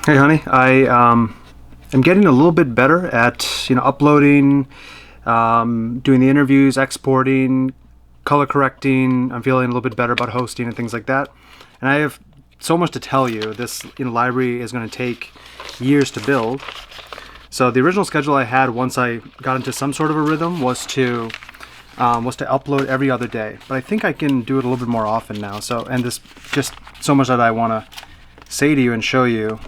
Hey, honey. I am getting a little bit better at uploading, doing the interviews, exporting, color correcting. I'm feeling a little bit better about hosting and things like that. And I have so much to tell you. This library is going to take years to build. So the original schedule I had once I got into some sort of a rhythm was to upload every other day. But I think I can do it a little bit more often now. So and this just so much that I want to say to you and show you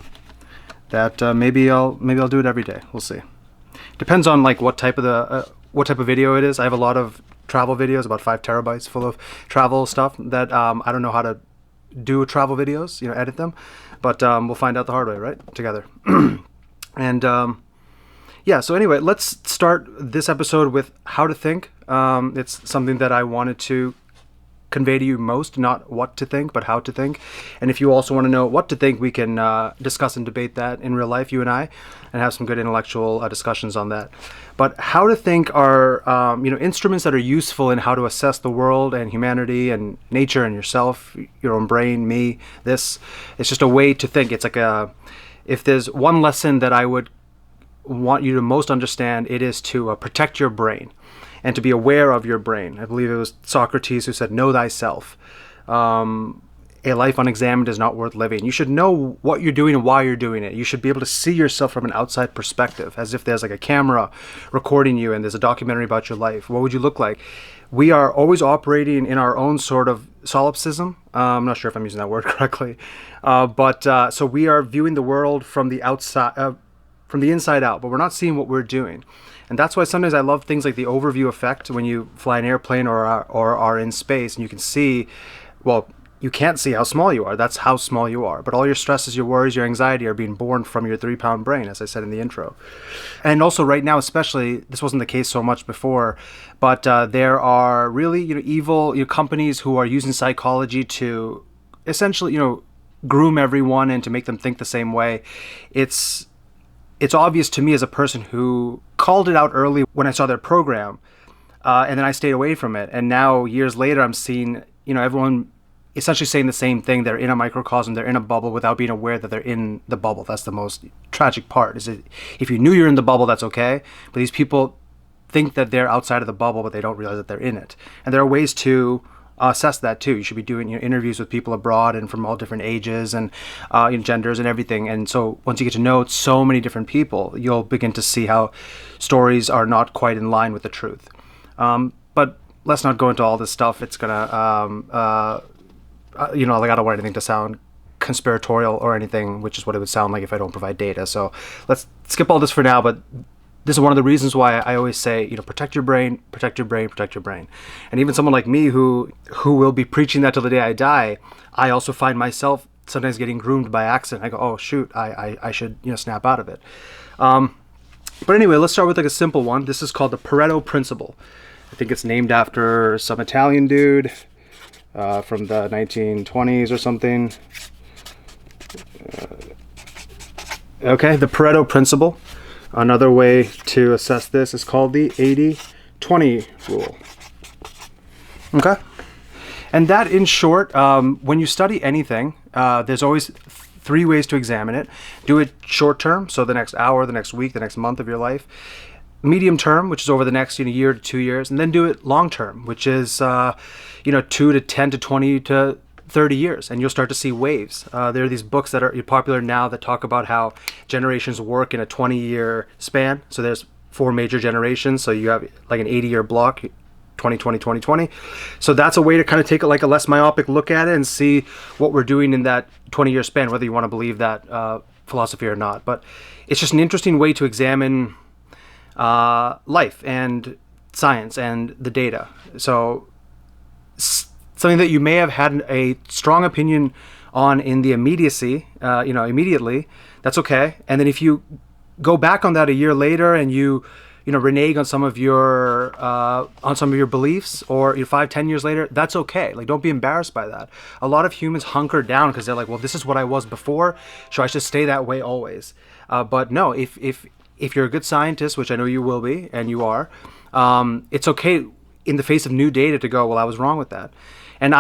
that maybe I'll do it every day. We'll see. Depends on like what type of video it is. I have a lot of travel videos, about 5 terabytes full of travel stuff that I don't know how to do travel videos, edit them, but we'll find out the hard way, right? Together. And yeah, so anyway, let's start this episode with how to think. It's something that I wanted to convey to you most, not what to think, but how to think. And if you also want to know what to think, we can discuss and debate that in real life, you and I, and have some good intellectual discussions on that. But how to think are instruments that are useful in how to assess the world and humanity and nature and yourself, your own brain, me, this. It's just a way to think. It's like if there's one lesson that I would want you to most understand, it is to protect your brain and to be aware of your brain. I believe it was Socrates who said, know thyself. A life unexamined is not worth living. You should know what you're doing and why you're doing it. You should be able to see yourself from an outside perspective, as if there's like a camera recording you and there's a documentary about your life. What would you look like? We are always operating in our own sort of solipsism. I'm not sure if I'm using that word correctly. But so we are viewing the world from the outside, from the inside out, but we're not seeing what we're doing. And that's why sometimes I love things like the overview effect when you fly an airplane or are in space and you can see, well, you can't see how small you are. That's how small you are. But all your stresses, your worries, your anxiety are being born from your 3-pound brain, as I said in the intro. And also right now, especially, this wasn't the case so much before, but there are really evil companies who are using psychology to essentially groom everyone and to make them think the same way. It's obvious to me as a person who called it out early when I saw their program, and then I stayed away from it. And now, years later, I'm seeing, everyone essentially saying the same thing. They're in a microcosm, they're in a bubble without being aware that they're in the bubble. That's the most tragic part, is that if you knew you're in the bubble, that's okay. But these people think that they're outside of the bubble, but they don't realize that they're in it. And there are ways to assess that too. You should be doing interviews with people abroad and from all different ages and genders and everything. And so once you get to know so many different people, you'll begin to see how stories are not quite in line with the truth. But let's not go into all this stuff. It's gonna, I don't want anything to sound conspiratorial or anything, which is what it would sound like if I don't provide data. So let's skip all this for now. But this is one of the reasons why I always say, protect your brain, protect your brain, protect your brain. And even someone like me who will be preaching that till the day I die, I also find myself sometimes getting groomed by accident. I go, oh, shoot, I should, snap out of it. But anyway, let's start with like a simple one. This is called the Pareto principle. I think it's named after some Italian dude from the 1920s or something. Okay, the Pareto principle. Another way to assess this is called the 80-20 rule. Okay? And that, in short, when you study anything, there's always 3 ways to examine it. Do it short term, so the next hour, the next week, the next month of your life. Medium term, which is over the next year to 2 years. And then do it long term, which is 2 to 10 to 20 to 30 years, and you'll start to see waves. There are these books that are popular now that talk about how generations work in a 20-year span. So there's 4 major generations. So you have like an 80-year block, 2020, 2020. So that's a way to kind of take like a less myopic look at it and see what we're doing in that 20-year span, whether you want to believe that philosophy or not. But it's just an interesting way to examine life and science and the data. So something that you may have had a strong opinion on in the immediacy, immediately, that's okay. And then if you go back on that a year later and you renege on some of your beliefs, or 5-10 years later, that's okay. Like, don't be embarrassed by that. A lot of humans hunker down because they're like, well, this is what I was before, so I should stay that way always. But no, if you're a good scientist, which I know you will be, and you are, it's okay in the face of new data to go, well, I was wrong with that. And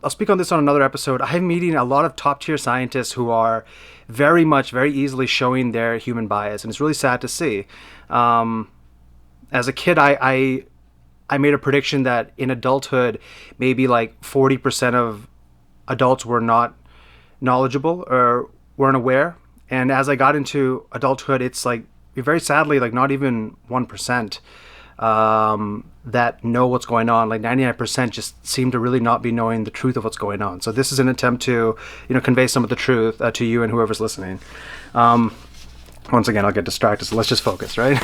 I'll speak on this on another episode. I'm meeting a lot of top tier scientists who are very easily showing their human bias, and it's really sad to see. As a kid, I made a prediction that in adulthood, maybe like 40% of adults were not knowledgeable or weren't aware. And as I got into adulthood, it's like very sadly like not even 1% that know what's going on. Like 99% just seem to really not be knowing the truth of what's going on. So this is an attempt to, convey some of the truth to you and whoever's listening. Once again, I'll get distracted, so let's just focus, right?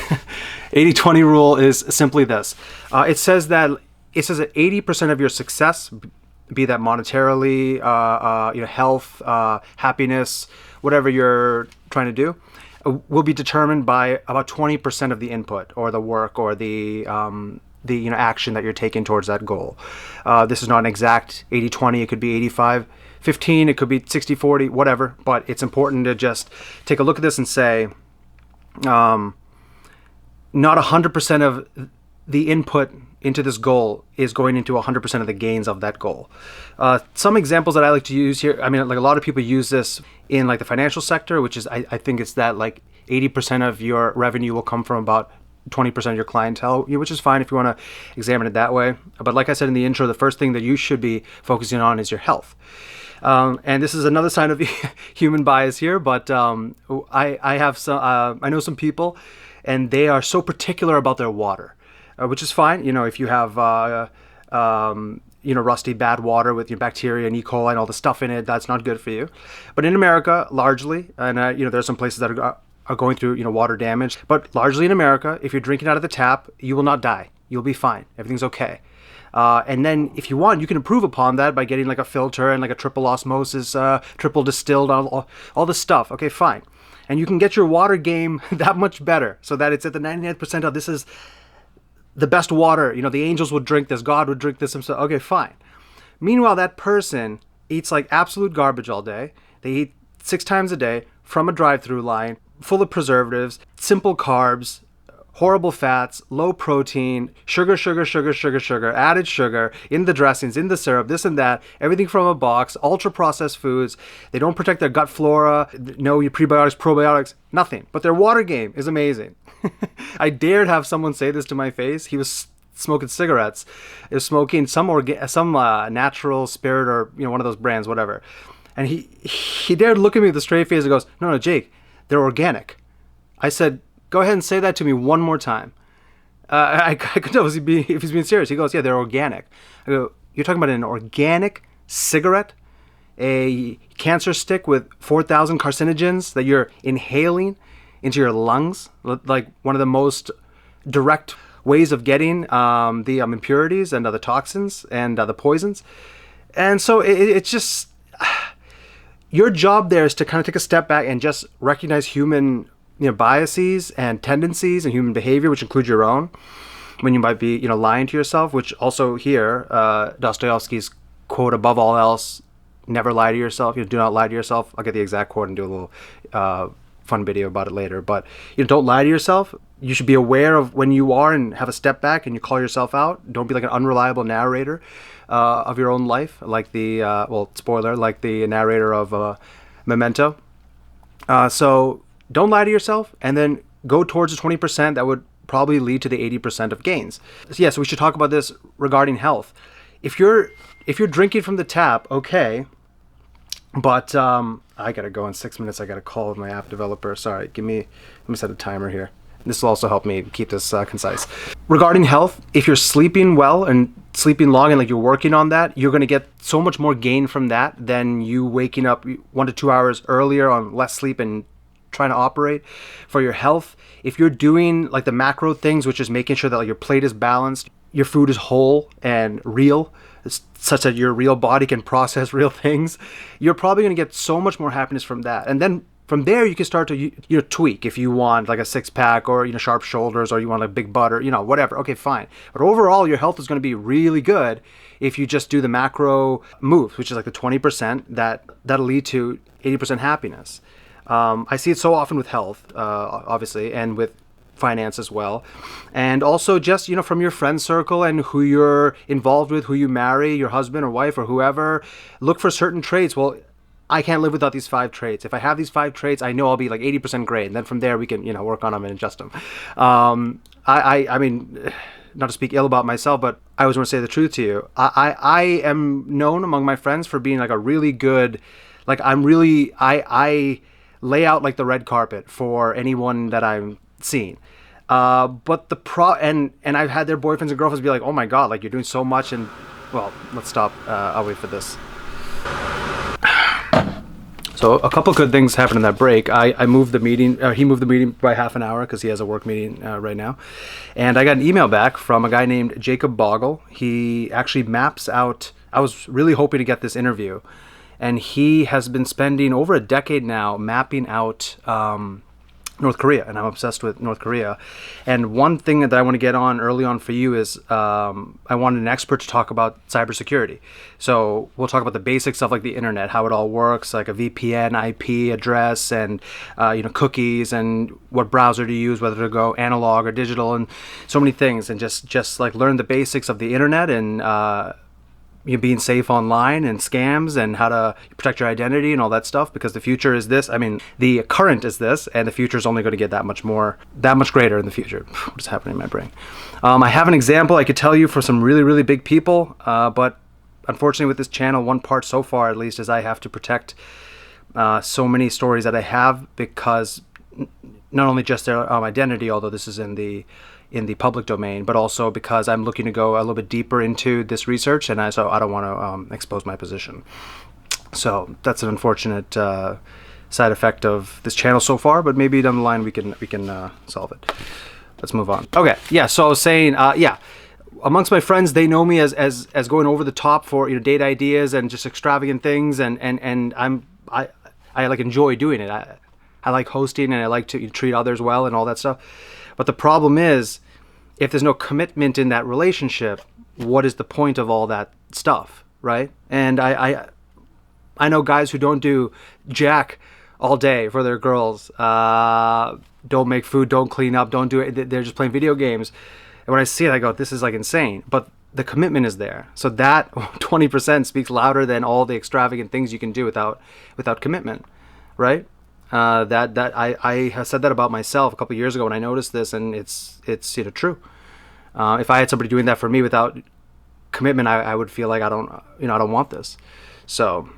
80-20 rule is simply this. It says that 80% of your success, be that monetarily, health, happiness, whatever you're trying to do, will be determined by about 20% of the input or the work or the action that you're taking towards that goal. This is not an exact 80-20. It could be 85-15. It could be 60-40, whatever. But it's important to just take a look at this and say, not 100% of the input into this goal is going into 100% of the gains of that goal. Some examples that I like to use here, I mean, like a lot of people use this in like the financial sector, which is, I think it's that like 80% of your revenue will come from about 20% of your clientele, which is fine if you want to examine it that way. But like I said in the intro, the first thing that you should be focusing on is your health. And this is another sign of human bias here, but I have some, I know some people, and they are so particular about their water. Which is fine, if you have, rusty, bad water with your bacteria and E. coli and all the stuff in it, that's not good for you. But in America, largely, and there's some places that are going through, water damage, but largely in America, if you're drinking out of the tap, you will not die. You'll be fine. Everything's okay. And then if you want, you can improve upon that by getting like a filter and like a triple osmosis, triple distilled, all this stuff. Okay, fine. And you can get your water game that much better so that it's at the 99th percentile. This is the best water, the angels would drink this, God would drink this himself. Okay, fine. Meanwhile, that person eats like absolute garbage all day. They eat 6 times a day from a drive-through line, full of preservatives, simple carbs, horrible fats, low protein, sugar, added sugar, in the dressings, in the syrup, this and that, everything from a box, ultra-processed foods. They don't protect their gut flora, no prebiotics, probiotics, nothing. But their water game is amazing. I dared have someone say this to my face. He was smoking cigarettes. He was smoking some natural spirit or one of those brands, whatever. And he dared look at me with a straight face and goes, "No, Jake, they're organic." I said, "Go ahead and say that to me one more time." I could tell if he's being serious. He goes, "Yeah, they're organic." I go, "You're talking about an organic cigarette? A cancer stick with 4,000 carcinogens that you're inhaling into your lungs, like one of the most direct ways of getting the impurities and the toxins and the poisons." And so it's just, your job there is to kind of take a step back and just recognize human biases and tendencies and human behavior, which include your own, when you might be lying to yourself, which also here, Dostoevsky's quote, "Above all else, never lie to yourself." Do not lie to yourself. I'll get the exact quote and do a little fun video about it later, but don't lie to yourself. You should be aware of when you are and have a step back and you call yourself out. Don't be like an unreliable narrator of your own life, like the spoiler, like the narrator of Memento. So don't lie to yourself, and then go towards the 20% that would probably lead to the 80% of gains. So we should talk about this regarding health. If you're drinking from the tap, okay, but I gotta go in 6 minutes. I got a call with my app developer. Sorry, let me set a timer here. This will also help me keep this concise. Regarding health, if you're sleeping well and sleeping long and like you're working on that, you're going to get so much more gain from that than you waking up 1 to 2 hours earlier on less sleep and trying to operate for your health. If you're doing like the macro things, which is making sure that like your plate is balanced, your food is whole and real, such that your real body can process real things, you're probably going to get so much more happiness from that. And then from there, you can start to tweak if you want like a 6-pack or sharp shoulders, or you want a big butt or whatever. Okay, fine. But overall, your health is going to be really good if you just do the macro moves, which is like the 20% that'll lead to 80% happiness. I see it so often with health, obviously, and with finance as well. And also just, from your friend circle and who you're involved with, who you marry, your husband or wife or whoever, look for certain traits. Well, I can't live without these 5 traits. If I have these 5 traits, I know I'll be like 80% great. And then from there, we can, work on them and adjust them. I mean, not to speak ill about myself, but I always want to say the truth to you. I am known among my friends for being like a really good, like I lay out like the red carpet for anyone that I'm seeing. But and I've had their boyfriends and girlfriends be like, oh my God, like you're doing so much. And well, let's stop. I'll wait for this. So a couple good things happened in that break. I moved the meeting. He moved the meeting by half an hour because he has a work meeting right now. And I got an email back from a guy named Jacob Bogle. He actually maps out. I was really hoping to get this interview, and he has been spending over a decade now mapping out North Korea, and I'm obsessed with North Korea. And one thing that I want to get on early on for you is I wanted an expert to talk about cybersecurity. So we'll talk about the basic stuff like the internet, how it all works, like a VPN, IP address, and cookies, and what browser to use, whether to go analog or digital, and so many things, and just like learn the basics of the internet and being safe online and scams and how to protect your identity and all that stuff, because the future is this. I mean, the current is this, and the future is only going to get that much greater in the future. What is happening in my brain? I have an example I could tell you for some really, really big people, but unfortunately with this channel, one part so far at least is I have to protect so many stories that I have, because not only just their identity, although this is in the public domain, but also because I'm looking to go a little bit deeper into this research, and so I don't want to expose my position. So that's an unfortunate side effect of this channel so far, but maybe down the line we can solve it. Let's move on. Okay, yeah. So I was saying, amongst my friends, they know me as going over the top for date ideas and just extravagant things, and I like enjoy doing it. I like hosting, and I like to treat others well and all that stuff. But the problem is, if there's no commitment in that relationship, what is the point of all that stuff, right? And I know guys who don't do jack all day for their girls, don't make food, don't clean up, don't do it. They're just playing video games. And when I see it, I go, this is like insane. But the commitment is there. So that 20% speaks louder than all the extravagant things you can do without commitment, right? I have said that about myself a couple of years ago when I noticed this, and it's true. If I had somebody doing that for me without commitment, I would feel like I don't want this. So,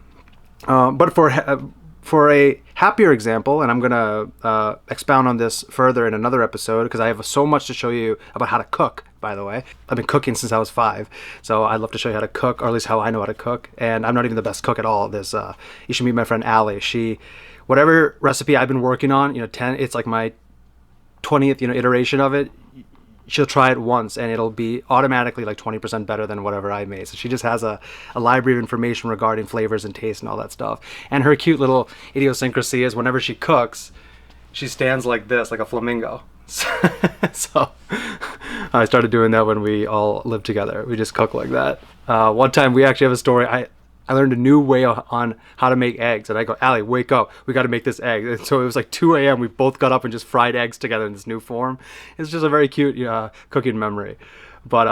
but for a happier example, and I'm gonna expound on this further in another episode because I have so much to show you about how to cook. By the way, I've been cooking since I was 5, so I'd love to show you how to cook, or at least how I know how to cook. And I'm not even the best cook at all. You should meet my friend Allie. Whatever recipe I've been working on, it's like my 20th, iteration of it. She'll try it once and it'll be automatically like 20% better than whatever I made. So she just has a library of information regarding flavors and taste and all that stuff. And her cute little idiosyncrasy is whenever she cooks, she stands like this, like a flamingo. So I started doing that when we all lived together. We just cook like that. One time we actually have a story. I learned a new way on how to make eggs, and I go, Allie, wake up, we got to make this egg. And so it was like 2 a.m. We both got up and just fried eggs together in this new form. It's just a very cute cooking memory. But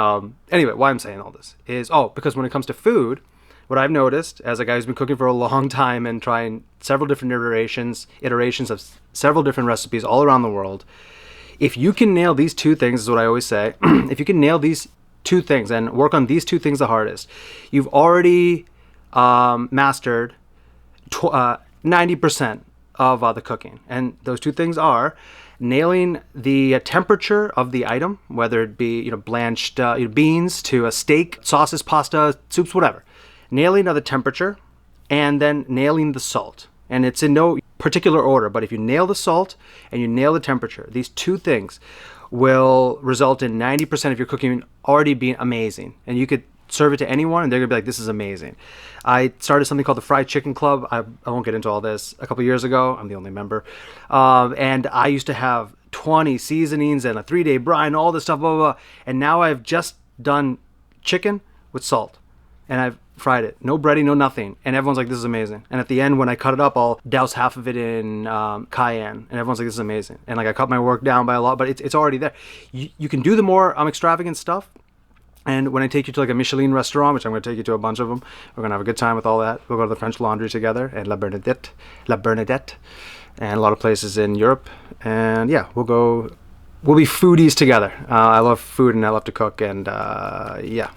anyway, why I'm saying all this is because when it comes to food, what I've noticed as a guy who's been cooking for a long time and trying several different iterations of several different recipes all around the world, if you can nail these 2 things, is what I always say, if you can nail these 2 things and work on these 2 things the hardest, you've already mastered 90% of the cooking. And those 2 things are nailing the temperature of the item, whether it be blanched beans to a steak, sauces, pasta, soups, whatever. Nailing the temperature, and then nailing the salt. And it's in no particular order, but if you nail the salt and you nail the temperature, these 2 things will result in 90% of your cooking already being amazing. And you could serve it to anyone and they're gonna be like, this is amazing. I started something called the Fried Chicken Club. I won't get into all this. A couple years ago, I'm the only member, and I used to have 20 seasonings and a 3-day brine, all this stuff, blah, blah, blah. And now I've just done chicken with salt, and fried it. No breading, no nothing. And everyone's like, this is amazing. And at the end, when I cut it up, I'll douse half of it in cayenne. And everyone's like, this is amazing. And like I cut my work down by a lot, but it's already there. You can do the more extravagant stuff. And when I take you to like a Michelin restaurant, which I'm going to take you to a bunch of them, we're going to have a good time with all that. We'll go to the French Laundry together and La Bernadette, and a lot of places in Europe. And yeah, we'll be foodies together. I love food and I love to cook, and yeah,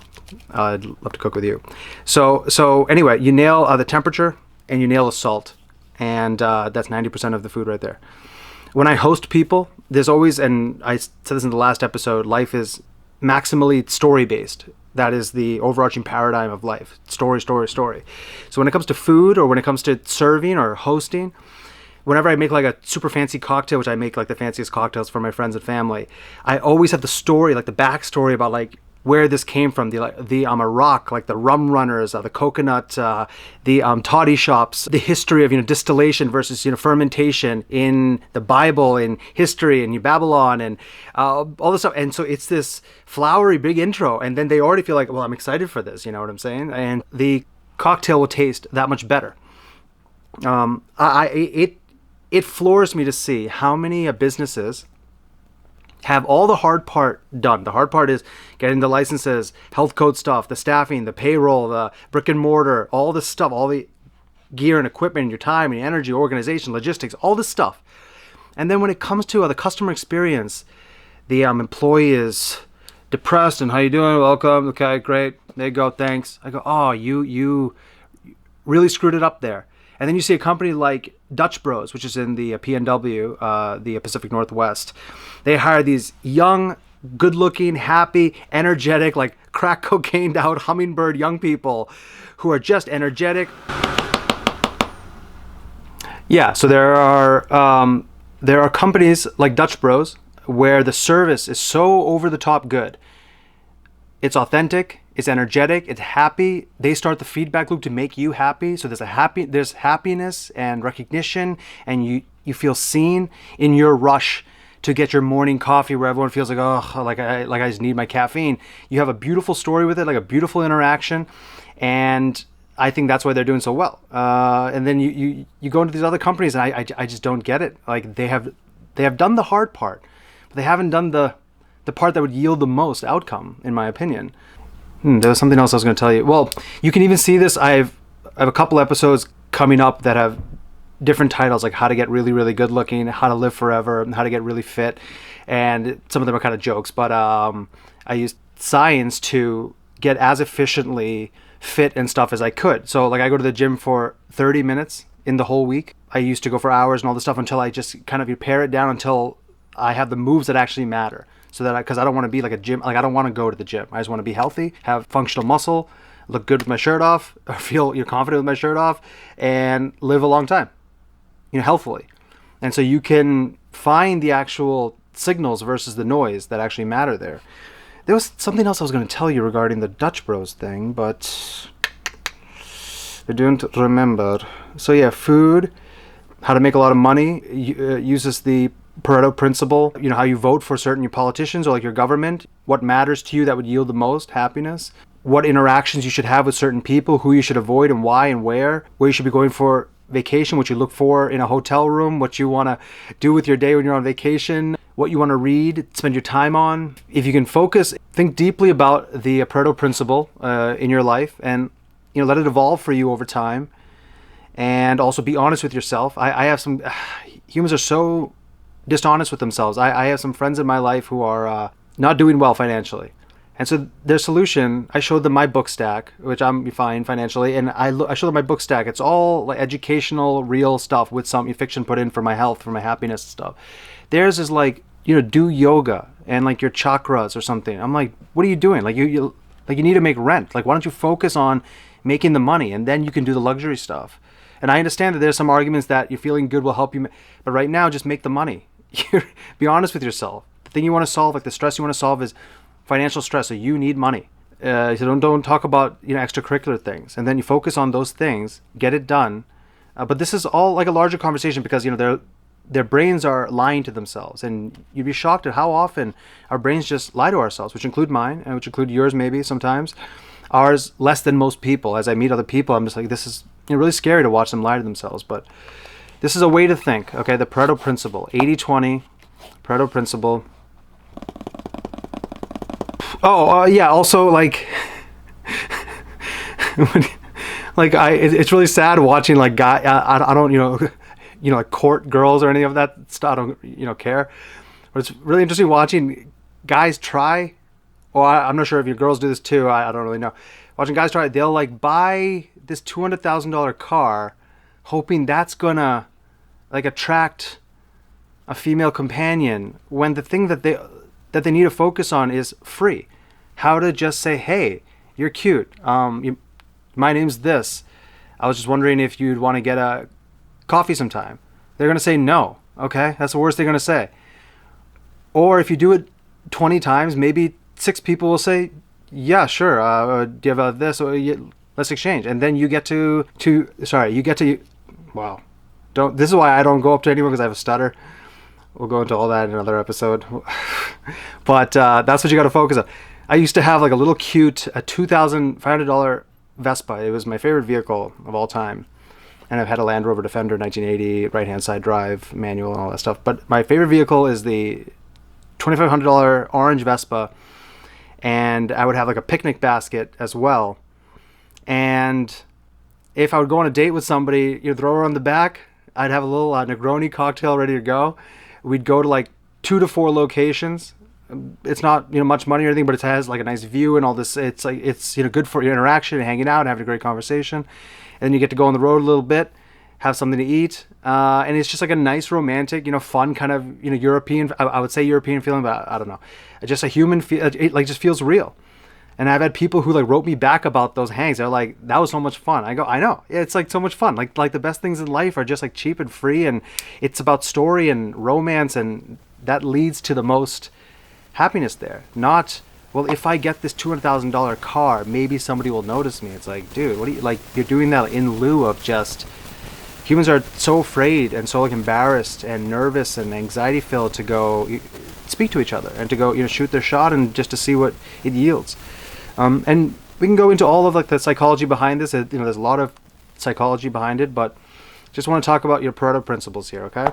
I'd love to cook with you. So anyway, you nail the temperature and you nail the salt, and that's 90% of the food right there. When I host people, there's always, and I said this in the last episode, life is maximally story-based. That is the overarching paradigm of life. Story, story, story. So when it comes to food, or when it comes to serving or hosting, whenever I make like a super fancy cocktail, which I make like the fanciest cocktails for my friends and family, I always have the story, like the backstory about like where this came from, the Iraq, like the rum runners, the coconut, the toddy shops, the history of distillation versus fermentation in the Bible, in history, in Babylon, and all this stuff. And so it's this flowery big intro, and then they already feel like, well, I'm excited for this. You know what I'm saying? And the cocktail will taste that much better. It floors me to see how many businesses have all the hard part done. The hard part is getting the licenses, health code stuff, the staffing, the payroll, the brick and mortar, all this stuff, all the gear and equipment, and your time and your energy, organization, logistics, all this stuff. And then when it comes to the customer experience, the employee is depressed and how you doing? Welcome. Okay, great. There you go. Thanks. I go, oh, you really screwed it up there. And then you see a company like Dutch Bros, which is in the PNW, the Pacific Northwest. They hire these young, good-looking, happy, energetic, like crack cocained out hummingbird young people who are just energetic. Yeah, so there are companies like Dutch Bros where the service is so over the top good. It's authentic. It's energetic. It's happy. They start the feedback loop to make you happy. So there's happiness and recognition, and you feel seen in your rush to get your morning coffee, where everyone feels like, oh, like I just need my caffeine. You have a beautiful story with it, like a beautiful interaction, and I think that's why they're doing so well. And then you go into these other companies, and I just don't get it. Like they have done the hard part, but they haven't done the part that would yield the most outcome, in my opinion. There was something else I was going to tell you. Well, you can even see this. I have a couple episodes coming up that have different titles, like how to get really, really good looking, how to live forever, and how to get really fit. And some of them are kind of jokes, but I used science to get as efficiently fit and stuff as I could. So like I go to the gym for 30 minutes in the whole week. I used to go for hours and all this stuff until I just kind of pare it down until I have the moves that actually matter. So that because I don't want to be like a gym, like I don't want to go to the gym. I just want to be healthy, have functional muscle, look good with my shirt off, or feel confident with my shirt off, and live a long time, healthfully. And so you can find the actual signals versus the noise that actually matter there. There was something else I was going to tell you regarding the Dutch Bros thing, but I don't remember. So yeah, food, how to make a lot of money, uses the Pareto principle, how you vote for certain politicians or like your government, what matters to you that would yield the most happiness, what interactions you should have with certain people, who you should avoid and why and where you should be going for vacation, what you look for in a hotel room, what you want to do with your day when you're on vacation, what you want to read, spend your time on. If you can focus, think deeply about the Pareto principle in your life and let it evolve for you over time, and also be honest with yourself. I have some humans are so dishonest with themselves. I have some friends in my life who are not doing well financially. And so their solution, I showed them my book stack, which I'm fine financially, and I showed them my book stack. It's all like educational, real stuff with some fiction put in for my health, for my happiness and stuff. Theirs is like, do yoga and like your chakras or something. I'm like, what are you doing? Like you need to make rent. Like, why don't you focus on making the money, and then you can do the luxury stuff. And I understand that there's some arguments that you're feeling good will help you, but right now, just make the money. Be honest with yourself. The thing you want to solve, like the stress you want to solve, is financial stress. So you need money. So don't talk about extracurricular things, and then you focus on those things, get it done. But this is all like a larger conversation because their brains are lying to themselves, and you'd be shocked at how often our brains just lie to ourselves, which include mine and which include yours maybe sometimes. ours less than most people. As I meet other people, I'm just like, this is really scary to watch them lie to themselves. But this is a way to think. Okay, the Pareto principle, 80-20, Pareto principle. Oh, yeah. Also, like, like it's really sad watching like I don't like court girls or any of that stuff. I don't care. But it's really interesting watching guys try. Well, I'm not sure if your girls do this too. I don't really know. Watching guys try, they'll like buy this $200,000 car, hoping that's gonna like attract a female companion, when the thing that they need to focus on is free. How to just say, hey, you're cute. My name's this. I was just wondering if you'd want to get a coffee sometime. They're gonna say no. Okay, that's the worst they're gonna say. Or if you do it 20 times, maybe 6 people will say, yeah, sure. Do you have this? Or let's exchange. And then you get to wow. This is why I don't go up to anyone, because I have a stutter. We'll go into all that in another episode. But that's what you got to focus on. I used to have like a little cute, a $2,500 Vespa. It was my favorite vehicle of all time. And I've had a Land Rover Defender 1980, right-hand side drive, manual, and all that stuff. But my favorite vehicle is the $2,500 orange Vespa. And I would have like a picnic basket as well. And if I would go on a date with somebody, throw her on the back, I'd have a little Negroni cocktail ready to go. We'd go to like 2 to 4 locations. It's not much money or anything, but it has like a nice view and all this. It's like it's good for your interaction and hanging out and having a great conversation. And then you get to go on the road a little bit, have something to eat, and it's just like a nice romantic, fun kind of European. I would say European feeling, but I don't know. Just a human feel. It like just feels real. And I've had people who like wrote me back about those hangs. They're like, that was so much fun. I go, I know. It's like so much fun. Like the best things in life are just like cheap and free, and it's about story and romance, and that leads to the most happiness there. Not, well, if I get this $200,000 car, maybe somebody will notice me. It's like, dude, what do you like? You're doing that in lieu of just. Humans are so afraid and so like embarrassed and nervous and anxiety filled to go speak to each other and to go shoot their shot and just to see what it yields. And we can go into all of like the psychology behind this. There's a lot of psychology behind it, but just want to talk about your Pareto principles here, okay?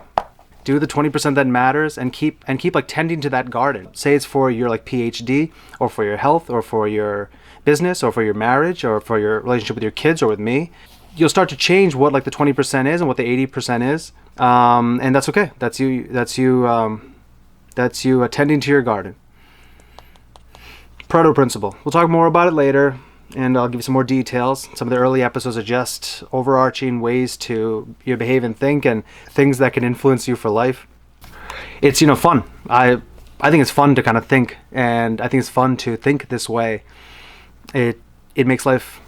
Do the 20% that matters and keep like tending to that garden. Say it's for your like PhD or for your health or for your business or for your marriage or for your relationship with your kids or with me. You'll start to change what like the 20% is and what the 80% is, and that's okay. That's you attending to your garden. Pareto principle. We'll talk more about it later, and I'll give you some more details. Some of the early episodes are just overarching ways to behave and think, and things that can influence you for life. It's fun. I think it's fun to kind of think, and I think it's fun to think this way. It makes life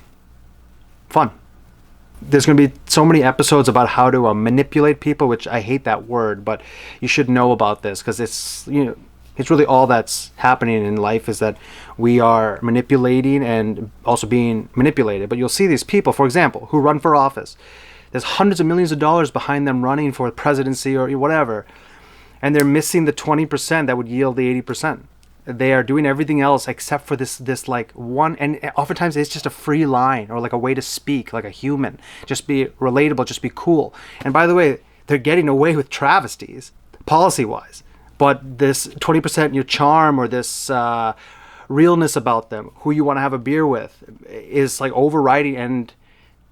fun. There's going to be so many episodes about how to manipulate people, which I hate that word, but you should know about this, because it's it's really all that's happening in life is that we are manipulating and also being manipulated. But you'll see these people, for example, who run for office. There's hundreds of millions of dollars behind them running for presidency or whatever, and they're missing the 20% that would yield the 80%. They are doing everything else except for this like one, and oftentimes it's just a free line or like a way to speak like a human. Just be relatable, just be cool. And by the way, they're getting away with travesties policy-wise. But this 20%, your charm or this realness about them, who you want to have a beer with, is like overriding and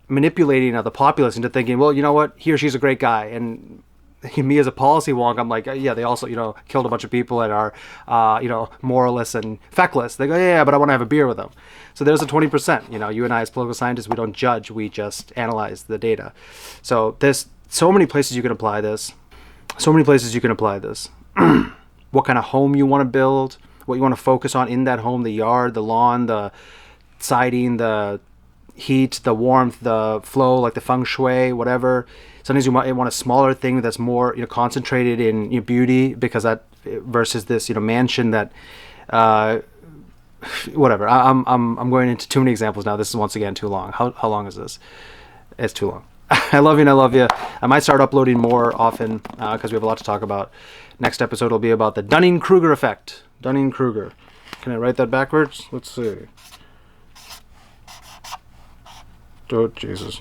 manipulating the populace into thinking, well, you know what, he or she's a great guy. And me as a policy wonk, I'm like, yeah, they also, killed a bunch of people and are, moralists and feckless. They go, yeah, but I want to have a beer with them. So there's a 20%. You and I as political scientists, we don't judge, we just analyze the data. So there's so many places you can apply this. What kind of home you want to build, what you want to focus on in that home, the yard, the lawn, the siding, the heat, the warmth, the flow, like the feng shui, whatever. Sometimes you might want a smaller thing that's more concentrated in beauty, because that versus this mansion that whatever. I'm going into too many examples now. This is once again too long. How long is this? It's too long. I love you and I love you. I might start uploading more often because we have a lot to talk about. Next episode will be about the Dunning-Kruger effect. Dunning-Kruger. Can I write that backwards? Let's see. Oh, Jesus.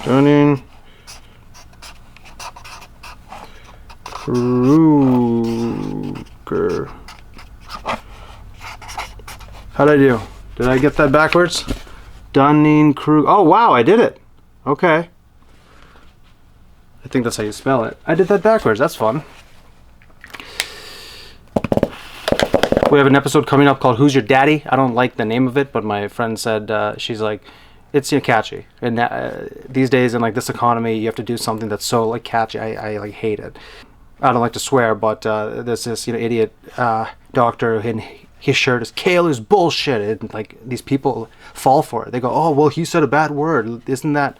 Dunning Kruger. How'd I do? Did I get that backwards? Dunning-Kruger. Oh, wow, I did it. Okay. I think that's how you spell it. I did that backwards. That's fun. We have an episode coming up called Who's Your Daddy? I don't like the name of it, but my friend said, she's like, it's catchy. And these days in like this economy, you have to do something that's so like catchy. I like hate it. I don't like to swear, but there's this idiot doctor, and his shirt is "Kale is bullshit," and like these people fall for it. They go, "Oh well, he said a bad word." Isn't that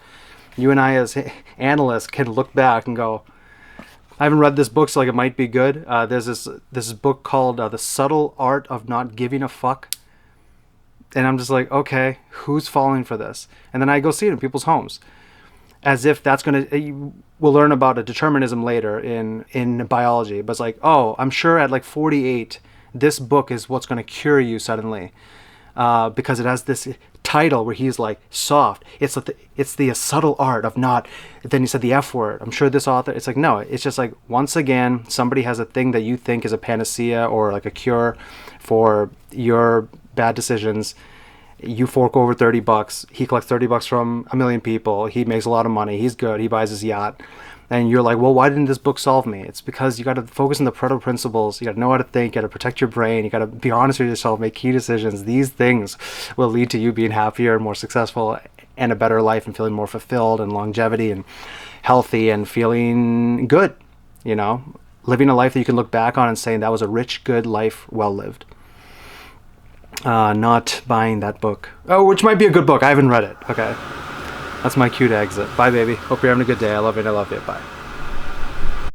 you and I as analysts can look back and go, I haven't read this book, so like it might be good. There's this book called The Subtle Art of Not Giving a Fuck. And I'm just like, okay, who's falling for this? And then I go see it in people's homes. As if that's going to... We'll learn about a determinism later in biology. But it's like, oh, I'm sure at like 48, this book is what's going to cure you suddenly. Because it has this title where he's like, soft. It's the subtle art of not... Then he said the F word. I'm sure this author... It's like, no, it's just like, once again, somebody has a thing that you think is a panacea or like a cure for your bad decisions. You fork over $30. He collects $30 from a million people. He makes a lot of money. He's good. He buys his yacht. And you're like, well, why didn't this book solve me? It's because you got to focus on the Pareto principles. You got to know how to think. You got to protect your brain. You got to be honest with yourself, make key decisions. These things will lead to you being happier and more successful and a better life and feeling more fulfilled and longevity and healthy and feeling good, living a life that you can look back on and saying that was a rich, good life, well lived. Not buying that book. Oh, which might be a good book. I haven't read it. Okay. That's my cue to exit. Bye, baby. Hope you're having a good day. I love you and I love you. Bye.